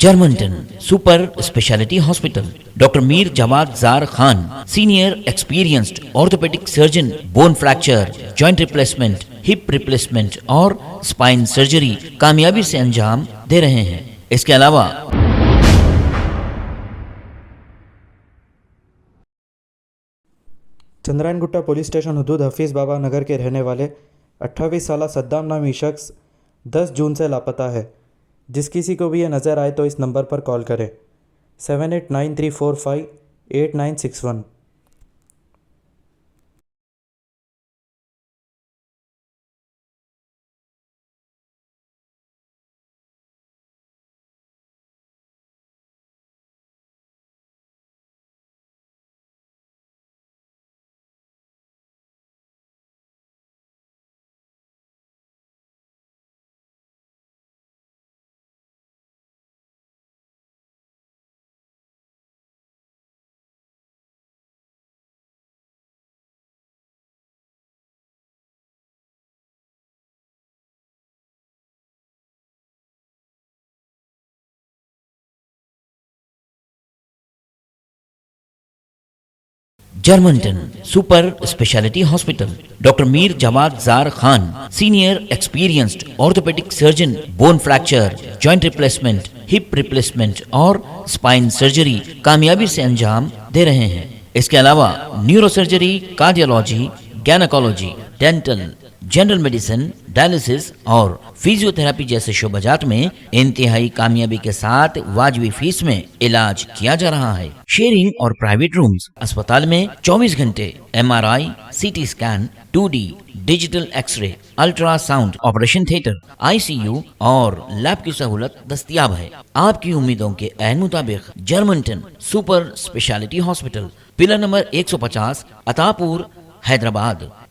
Germanton super speciality hospital, doctor Mir Jawad Jar Khan, senior experienced orthopaedic surgeon, bone fracture, joint replacement, hip replacement और spine surgery कामयाबी से अंजाम दे रहे हैं। इसके अलावा चंद्रायनगुट्टा पुलिस स्टेशन हदूद हफीज़ बाबा नगर के रहने वाले 28 साला सद्दाम नामी शख्स 10 जून से लापता है। जिस किसी को भी ये नज़र आए तो इस नंबर पर कॉल करें 7893458961। जर्मनटन super speciality hospital, doctor Mir Jawad Jar Khan, senior experienced orthopaedic surgeon, bone fracture, joint replacement, hip replacement और स्पाइन सर्जरी कामयाबी से अंजाम दे रहे हैं। इसके अलावा neuro surgery, cardiology, gynaecology, dental, general medicine, dialysis और फिजियोथेरेपी जैसे शोबाजात में इंतहाई कामयाबी के साथ वाजबी फीस में इलाज किया जा रहा है। शेयरिंग और प्राइवेट रूम्स, अस्पताल में 24 घंटे MRI, CT scan, 2D digital x-ray, ultrasound, operation theatre, ICU और लैब की सहूलत दस्तयाब है। आपकी उम्मीदों के ऐन मुताबिक जर्मनटन super speciality hospital, pillar number 150, Attapur, Hyderabad.